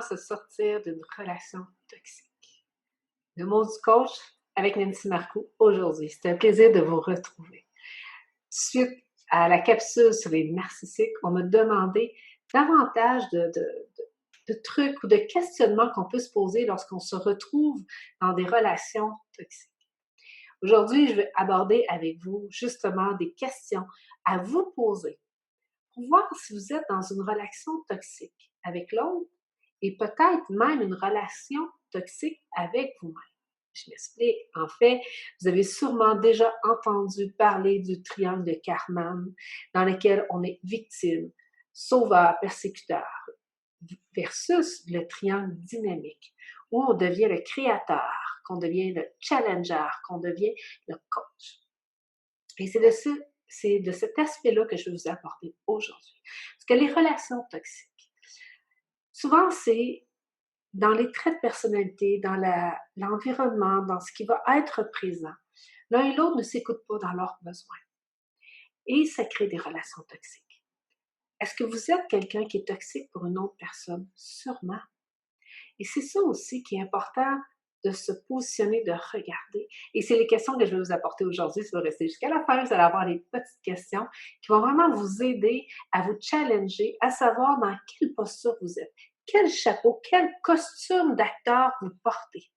comment se sortir d'une relation toxique. Le mot du coach avec Nancy Marcoux aujourd'hui. C'est un plaisir de vous retrouver. Suite à la capsule sur les narcissiques, on m'a demandé davantage de trucs ou de questionnements qu'on peut se poser lorsqu'on se retrouve dans des relations toxiques. Aujourd'hui, je vais aborder avec vous justement des questions à vous poser pour voir si vous êtes dans une relation toxique avec l'autre et peut-être même une relation toxique avec vous-même. Je m'explique. En fait, vous avez sûrement déjà entendu parler du triangle de Karman dans lequel on est victime, sauveur, persécuteur, versus le triangle dynamique où on devient le créateur, qu'on devient le challenger, qu'on devient le coach. Et c'est de cet aspect-là que je vais vous apporter aujourd'hui. Parce que les relations toxiques, souvent c'est dans les traits de personnalité, dans l'environnement, dans ce qui va être présent. L'un et l'autre ne s'écoutent pas dans leurs besoins. Et ça crée des relations toxiques. Est-ce que vous êtes quelqu'un qui est toxique pour une autre personne? Sûrement. Et c'est ça aussi qui est important de se positionner, de regarder. Et c'est les questions que je vais vous apporter aujourd'hui. Si vous restez jusqu'à la fin, vous allez avoir des petites questions qui vont vraiment vous aider à vous challenger, à savoir dans quelle posture vous êtes, quel chapeau, quel costume d'acteur vous portez.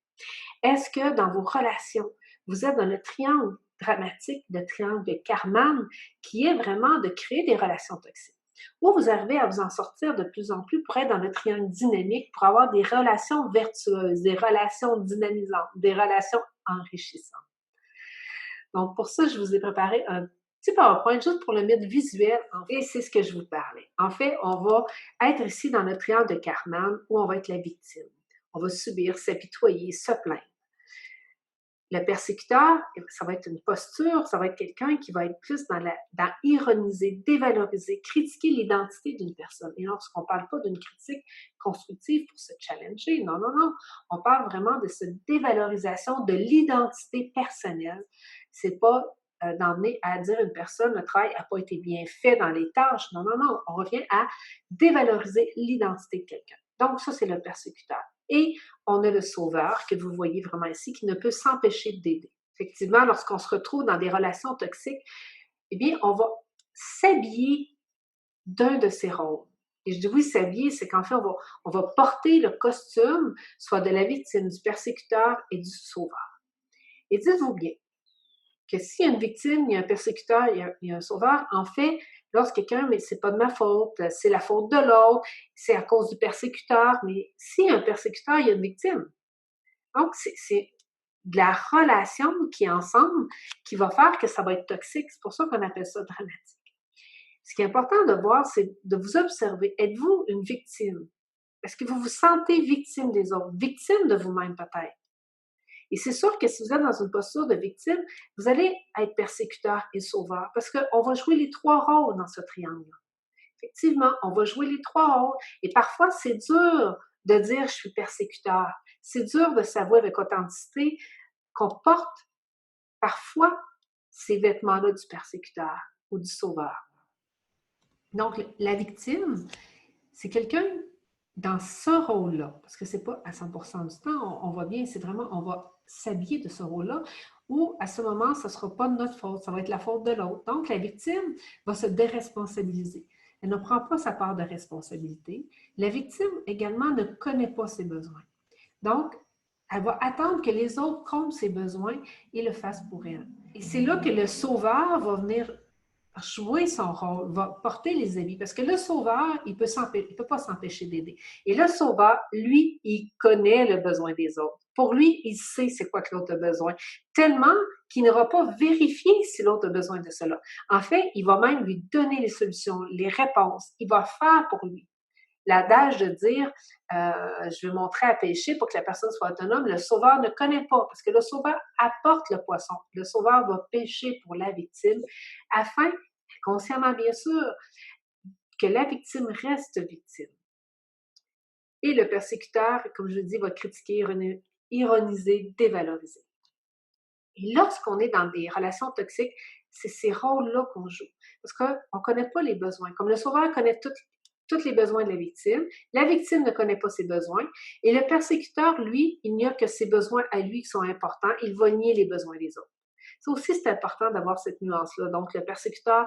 Est-ce que dans vos relations, vous êtes dans le triangle dramatique, le triangle de Karman, qui est vraiment de créer des relations toxiques? Ou vous arrivez à vous en sortir de plus en plus pour être dans le triangle dynamique, pour avoir des relations vertueuses, des relations dynamisantes, des relations enrichissantes. Donc, pour ça, je vous ai préparé un petit PowerPoint juste pour le mettre visuel. Et c'est ce que je vous parlais. En fait, on va être ici dans le triangle de Karman où on va être la victime. On va subir, s'apitoyer, se plaindre. Le persécuteur, ça va être une posture, ça va être quelqu'un qui va être plus dans ironiser, dévaloriser, critiquer l'identité d'une personne. Et lorsqu'on ne parle pas d'une critique constructive pour se challenger, non, non, non. On parle vraiment de cette dévalorisation de l'identité personnelle. C'est pas d'emmener à dire à une personne, le travail n'a pas été bien fait dans les tâches. Non, non, non. On revient à dévaloriser l'identité de quelqu'un. Donc, ça, c'est le persécuteur. Et on a le sauveur, que vous voyez vraiment ici, qui ne peut s'empêcher d'aider. Effectivement, lorsqu'on se retrouve dans des relations toxiques, eh bien, on va s'habiller d'un de ces rôles. Et je dis oui, s'habiller, c'est qu'en fait, on va porter le costume, soit de la victime, du persécuteur et du sauveur. Et dites-vous bien que s'il y a une victime, il y a un persécuteur, il y a un sauveur, en fait, lorsque quelqu'un, mais c'est pas de ma faute, c'est la faute de l'autre, c'est à cause du persécuteur, mais s'il y a un persécuteur, il y a une victime. Donc, c'est de la relation qui est ensemble qui va faire que ça va être toxique. C'est pour ça qu'on appelle ça dramatique. Ce qui est important de voir, c'est de vous observer. Êtes-vous une victime? Est-ce que vous vous sentez victime des autres? Victime de vous-même peut-être? Et c'est sûr que si vous êtes dans une posture de victime, vous allez être persécuteur et sauveur parce qu'on va jouer les trois rôles dans ce triangle-là. Effectivement, on va jouer les trois rôles et parfois c'est dur de dire je suis persécuteur. C'est dur de s'avouer avec authenticité qu'on porte parfois ces vêtements-là du persécuteur ou du sauveur. Donc, la victime, c'est quelqu'un dans ce rôle-là, parce que c'est pas à 100% du temps, on voit bien, c'est vraiment, on va s'habiller de ce rôle-là, où à ce moment, ce ne sera pas de notre faute, ça va être la faute de l'autre. Donc, la victime va se déresponsabiliser. Elle ne prend pas sa part de responsabilité. La victime également ne connaît pas ses besoins. Donc, elle va attendre que les autres comblent ses besoins et le fassent pour elle. Et c'est là que le sauveur va venir jouer son rôle, va porter les habits. Parce que le sauveur, il peut pas s'empêcher d'aider. Et le sauveur, lui, il connaît le besoin des autres. Pour lui, il sait c'est quoi que l'autre a besoin. Tellement qu'il ne va pas vérifier si l'autre a besoin de cela. En fait, il va même lui donner les solutions, les réponses. Il va faire pour lui. L'adage de dire je vais montrer à pêcher pour que la personne soit autonome, le sauveur ne connaît pas parce que le sauveur apporte le poisson. Le sauveur va pêcher pour la victime afin, consciemment bien sûr, que la victime reste victime. Et le persécuteur, comme je le dis, va critiquer, ironiser, dévaloriser. Et lorsqu'on est dans des relations toxiques, c'est ces rôles-là qu'on joue. Parce qu'on ne connaît pas les besoins. Comme le sauveur connaît tous les besoins de la victime ne connaît pas ses besoins, et le persécuteur, lui, il n'y a que ses besoins à lui qui sont importants, il va nier les besoins des autres. Ça aussi, c'est important d'avoir cette nuance-là. Donc, le persécuteur,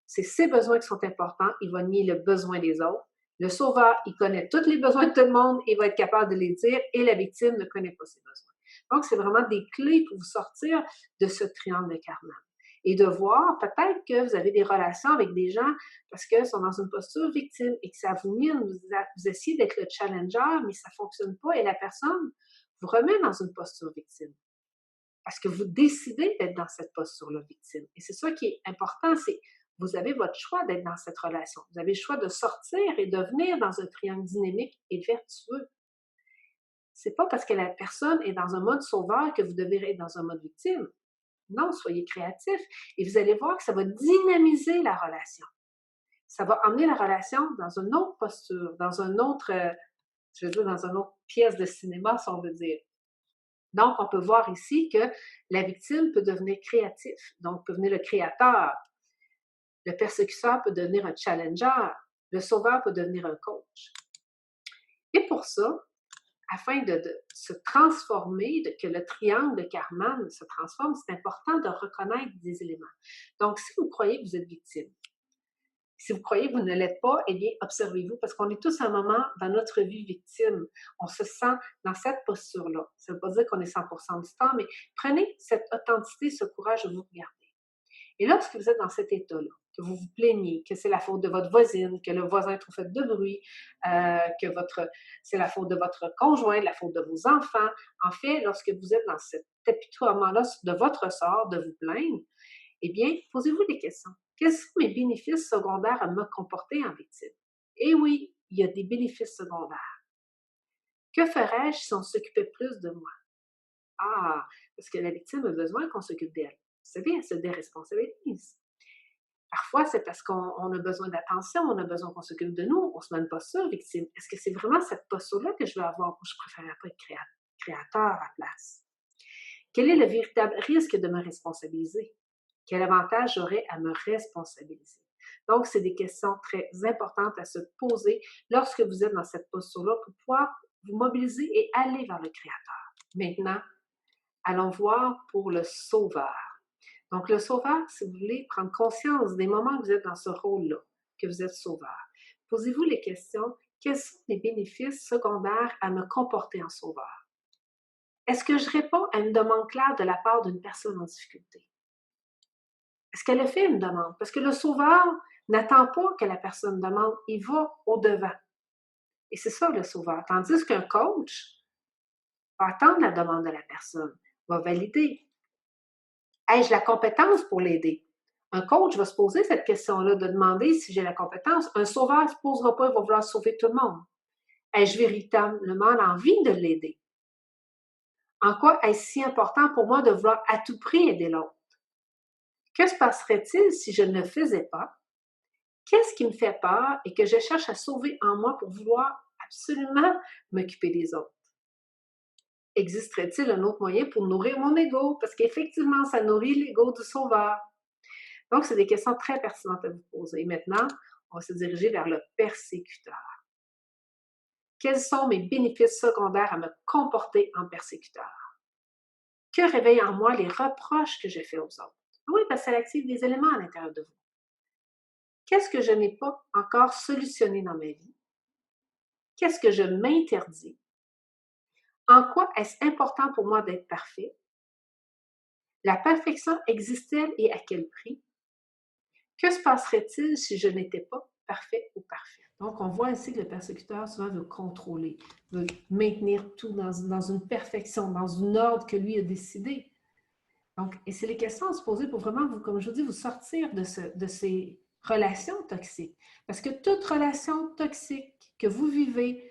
c'est ses besoins qui sont importants, il va nier le besoin des autres. Le sauveur, il connaît tous les besoins de tout le monde, il va être capable de les dire, et la victime ne connaît pas ses besoins. Donc, c'est vraiment des clés pour vous sortir de ce triangle de karma. Et de voir peut-être que vous avez des relations avec des gens parce qu'ils sont dans une posture victime et que ça vous mine, vous essayez d'être le challenger, mais ça ne fonctionne pas et la personne vous remet dans une posture victime. Parce que vous décidez d'être dans cette posture-là victime. Et c'est ça qui est important, c'est vous avez votre choix d'être dans cette relation. Vous avez le choix de sortir et de venir dans un triangle dynamique et vertueux. C'est pas parce que la personne est dans un mode sauveur que vous devez être dans un mode victime. Non, soyez créatif et vous allez voir que ça va dynamiser la relation. Ça va emmener la relation dans une autre posture, dans un autre, je veux dire, dans une autre pièce de cinéma, si on veut dire. Donc, on peut voir ici que la victime peut devenir créatif, donc peut devenir le créateur. Le persécuteur peut devenir un challenger. Le sauveur peut devenir un coach. Et pour ça, afin de se transformer, que le triangle de Karman se transforme, c'est important de reconnaître des éléments. Donc, si vous croyez que vous êtes victime, si vous croyez que vous ne l'êtes pas, eh bien, observez-vous, parce qu'on est tous à un moment dans notre vie victime. On se sent dans cette posture-là. Ça ne veut pas dire qu'on est 100% du temps, mais prenez cette authenticité, ce courage de vous regarder. Et lorsque vous êtes dans cet état-là, que vous vous plaignez, que c'est la faute de votre voisine, que le voisin trop fait de bruit, que c'est la faute de votre conjoint, la faute de vos enfants. En fait, lorsque vous êtes dans cet apitoiement-là de votre sort, de vous plaindre, eh bien, posez-vous des questions. Quels sont mes bénéfices secondaires à me comporter en victime? Et oui, il y a des bénéfices secondaires. Que ferais-je si on s'occupait plus de moi? Ah, parce que la victime a besoin qu'on s'occupe d'elle. Vous savez, elle se déresponsabilise. Parfois, c'est parce qu'on a besoin d'attention, on a besoin qu'on s'occupe de nous, on se met une posture victime. Est-ce que c'est vraiment cette posture-là que je veux avoir ou je préférerais pas être créateur à la place? Quel est le véritable risque de me responsabiliser? Quel avantage j'aurais à me responsabiliser? Donc, c'est des questions très importantes à se poser lorsque vous êtes dans cette posture-là pour pouvoir vous mobiliser et aller vers le Créateur. Maintenant, allons voir pour le Sauveur. Donc, le Sauveur, si vous voulez prendre conscience des moments où vous êtes dans ce rôle-là, que vous êtes Sauveur, posez-vous les questions, quels sont les bénéfices secondaires à me comporter en Sauveur? Est-ce que je réponds à une demande claire de la part d'une personne en difficulté? Est-ce qu'elle a fait une demande? Parce que le sauveur n'attend pas que la personne demande, il va au-devant. Et c'est ça le sauveur. Tandis qu'un coach va attendre la demande de la personne, va valider. Ai-je la compétence pour l'aider? Un coach va se poser cette question-là, de demander si j'ai la compétence. Un sauveur ne se posera pas, il va vouloir sauver tout le monde. Ai-je véritablement l'envie de l'aider? En quoi est-ce si important pour moi de vouloir à tout prix aider l'autre? Que se passerait-il si je ne le faisais pas? Qu'est-ce qui me fait peur et que je cherche à sauver en moi pour vouloir absolument m'occuper des autres? Existerait-il un autre moyen pour nourrir mon ego? Parce qu'effectivement, ça nourrit l'ego du sauveur. Donc, c'est des questions très pertinentes à vous poser. Maintenant, on va se diriger vers le persécuteur. Quels sont mes bénéfices secondaires à me comporter en persécuteur? Que réveillent en moi les reproches que je fais aux autres? Oui, parce que ça active des éléments à l'intérieur de vous. Qu'est-ce que je n'ai pas encore solutionné dans ma vie? Qu'est-ce que je m'interdis? En quoi est-ce important pour moi d'être parfait? La perfection existe-t-elle et à quel prix? Que se passerait-il si je n'étais pas parfait ou parfait? Donc, on voit ici que le persécuteur souvent veut contrôler, veut maintenir tout dans une perfection, dans une ordre que lui a décidé. Donc, et c'est les questions à se poser pour vraiment, vous, comme je vous dis, vous sortir de ces relations toxiques. Parce que toute relation toxique que vous vivez,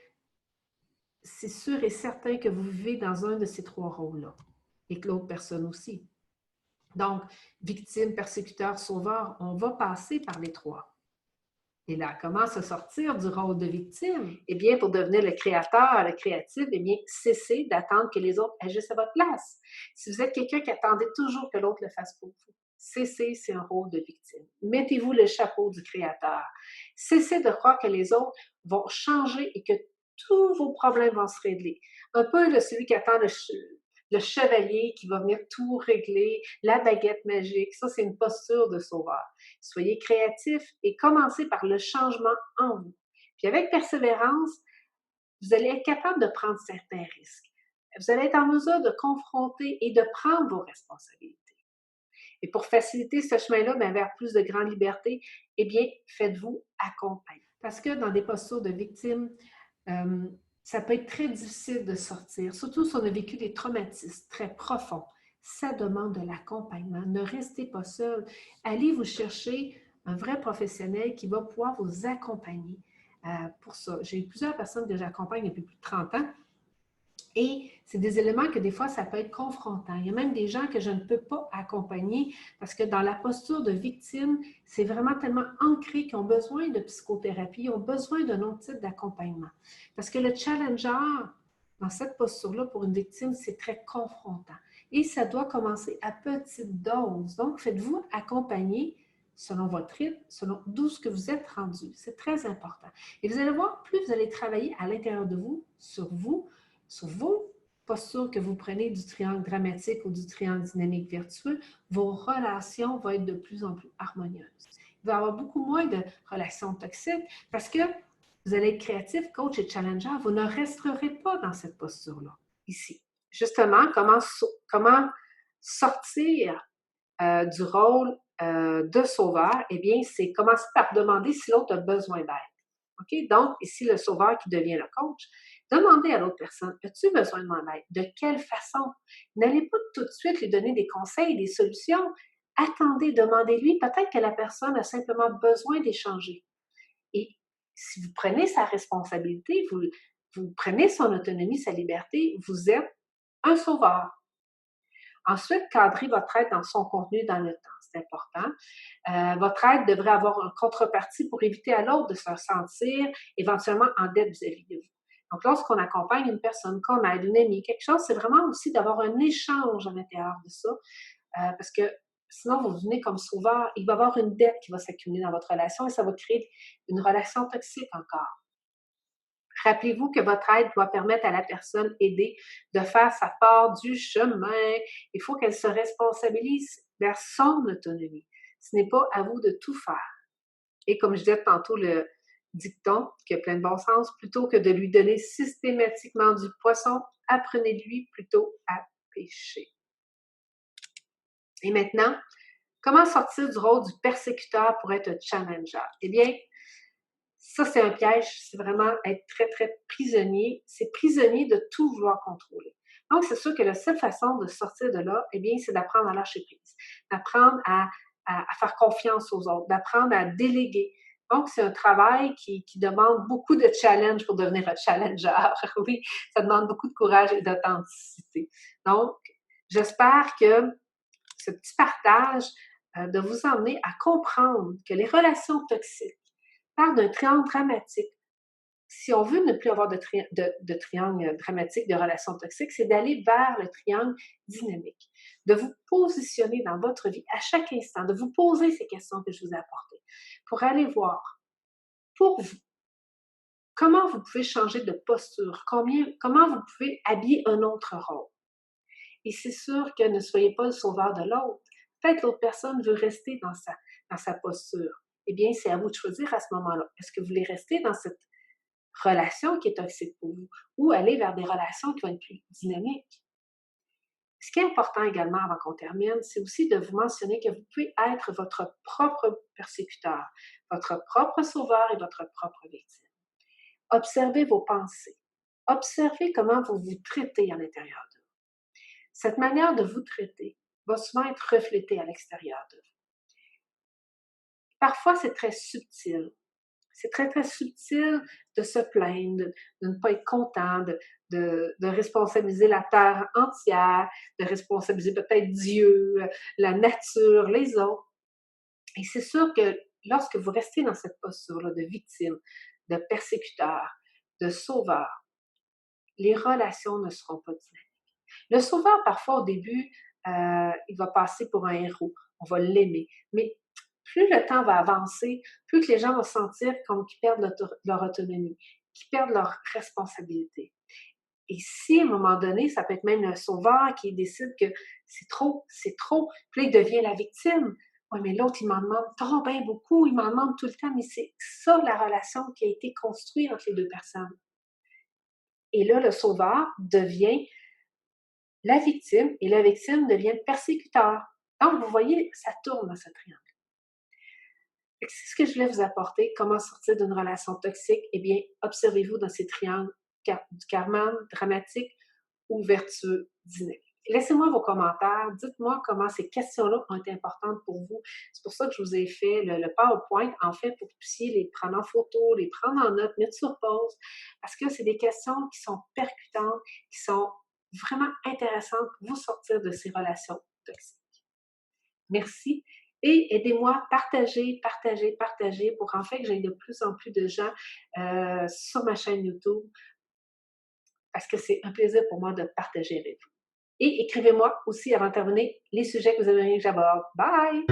c'est sûr et certain que vous vivez dans un de ces trois rôles-là. Et que l'autre personne aussi. Donc, victime, persécuteur, sauveur, on va passer par les trois. Et là, comment se sortir du rôle de victime? Eh bien, pour devenir le créateur, le créatif, eh bien, cessez d'attendre que les autres agissent à votre place. Si vous êtes quelqu'un qui attendait toujours que l'autre le fasse pour vous, cessez, c'est un rôle de victime. Mettez-vous le chapeau du créateur. Cessez de croire que les autres vont changer et que tous vos problèmes vont se régler. Un peu de celui qui attend le chevalier qui va venir tout régler, la baguette magique. Ça, c'est une posture de sauveur. Soyez créatif et commencez par le changement en vous. Puis avec persévérance, vous allez être capable de prendre certains risques. Vous allez être en mesure de confronter et de prendre vos responsabilités. Et pour faciliter ce chemin-là vers plus de grande liberté, eh bien, faites-vous accompagner. Parce que dans des postures de victime, ça peut être très difficile de sortir, surtout si on a vécu des traumatismes très profonds. Ça demande de l'accompagnement. Ne restez pas seul. Allez vous chercher un vrai professionnel qui va pouvoir vous accompagner pour ça. J'ai eu plusieurs personnes que j'accompagne depuis plus de 30 ans. Et c'est des éléments que des fois, ça peut être confrontant. Il y a même des gens que je ne peux pas accompagner parce que dans la posture de victime, c'est vraiment tellement ancré qu'ils ont besoin de psychothérapie, ils ont besoin d'un autre type d'accompagnement. Parce que le challenger, dans cette posture-là, pour une victime, c'est très confrontant. Et ça doit commencer à petite dose. Donc, faites-vous accompagner selon votre rythme, selon d'où ce que vous êtes rendu. C'est très important. Et vous allez voir, plus vous allez travailler à l'intérieur de vous, sur vos postures que vous prenez du triangle dramatique ou du triangle dynamique vertueux, vos relations vont être de plus en plus harmonieuses. Il va y avoir beaucoup moins de relations toxiques parce que vous allez être créatif, coach et challenger. Vous ne resterez pas dans cette posture-là, ici. Justement, comment sortir du rôle de sauveur? Eh bien, c'est commencer par demander si l'autre a besoin d'aide. OK? Donc, ici, le sauveur qui devient le coach, demandez à l'autre personne, as-tu besoin de mon aide? De quelle façon? N'allez pas tout de suite lui donner des conseils, des solutions. Attendez, demandez-lui. Peut-être que la personne a simplement besoin d'échanger. Et si vous prenez sa responsabilité, vous prenez son autonomie, sa liberté, vous êtes un sauveur. Ensuite, cadrez votre aide dans son contenu dans le temps. C'est important. Votre aide devrait avoir une contrepartie pour éviter à l'autre de se sentir éventuellement en dette vis-à-vis de vous. Donc, lorsqu'on accompagne une personne, qu'on aide une amie, quelque chose, c'est vraiment aussi d'avoir un échange à l'intérieur de ça. Parce que sinon, vous venez comme sauveur, il va y avoir une dette qui va s'accumuler dans votre relation et ça va créer une relation toxique encore. Rappelez-vous que votre aide doit permettre à la personne aidée de faire sa part du chemin. Il faut qu'elle se responsabilise vers son autonomie. Ce n'est pas à vous de tout faire. Et comme je disais tantôt, le dicton, qui a plein de bon sens, plutôt que de lui donner systématiquement du poisson, apprenez de lui plutôt à pêcher. Et maintenant, comment sortir du rôle du persécuteur pour être un challenger? Eh bien, ça, c'est un piège, c'est vraiment être très, très prisonnier. C'est prisonnier de tout vouloir contrôler. Donc, c'est sûr que la seule façon de sortir de là, eh bien, c'est d'apprendre à lâcher prise, d'apprendre à faire confiance aux autres, d'apprendre à déléguer. Donc, c'est un travail qui demande beaucoup de challenge pour devenir un challenger. Oui, ça demande beaucoup de courage et d'authenticité. Donc, j'espère que ce petit partage de vous emmener à comprendre que les relations toxiques parle d'un triangle dramatique. Si on veut ne plus avoir de triangle dramatique, de relations toxiques, c'est d'aller vers le triangle dynamique, de vous positionner dans votre vie à chaque instant, de vous poser ces questions que je vous ai apportées, pour aller voir, pour vous, comment vous pouvez changer de posture, comment vous pouvez habiller un autre rôle. Et c'est sûr que ne soyez pas le sauveur de l'autre. Peut-être l'autre personne veut rester dans sa posture. Eh bien, c'est à vous de choisir à ce moment-là. Est-ce que vous voulez rester dans cette relation qui est toxique pour vous ou aller vers des relations qui vont être plus dynamiques? Ce qui est important également avant qu'on termine, c'est aussi de vous mentionner que vous pouvez être votre propre persécuteur, votre propre sauveur et votre propre victime. Observez vos pensées. Observez comment vous vous traitez à l'intérieur de vous. Cette manière de vous traiter va souvent être reflétée à l'extérieur de vous. Parfois, c'est très subtil. C'est très, très subtil de se plaindre, de ne pas être content, de responsabiliser la terre entière, de responsabiliser peut-être Dieu, la nature, les autres. Et c'est sûr que lorsque vous restez dans cette posture-là de victime, de persécuteur, de sauveur, les relations ne seront pas dynamiques. Le sauveur, parfois, au début, il va passer pour un héros. On va l'aimer. Mais plus le temps va avancer, plus que les gens vont sentir comme qu'ils perdent leur autonomie, qu'ils perdent leur responsabilité. Et si, à un moment donné, ça peut être même le sauveur qui décide que c'est trop, puis là, il devient la victime. Oui, mais l'autre, il m'en demande trop bien beaucoup, il m'en demande tout le temps, mais c'est ça la relation qui a été construite entre les deux personnes. Et là, le sauveur devient la victime et la victime devient le persécuteur. Donc, vous voyez, ça tourne dans ce triangle. C'est ce que je voulais vous apporter. Comment sortir d'une relation toxique? Eh bien, observez-vous dans ces triangles du karma, dramatique ou vertueux, dynamique. Laissez-moi vos commentaires. Dites-moi comment ces questions-là ont été importantes pour vous. C'est pour ça que je vous ai fait le PowerPoint, en fait, pour que vous puissiez les prendre en photo, les prendre en note, mettre sur pause, parce que c'est des questions qui sont percutantes, qui sont vraiment intéressantes pour vous sortir de ces relations toxiques. Merci. Et aidez-moi, partagez pour en fait que j'aie de plus en plus de gens sur ma chaîne YouTube, parce que c'est un plaisir pour moi de partager avec vous. Et écrivez-moi aussi avant de terminer les sujets que vous aimeriez que j'aborde. Bye!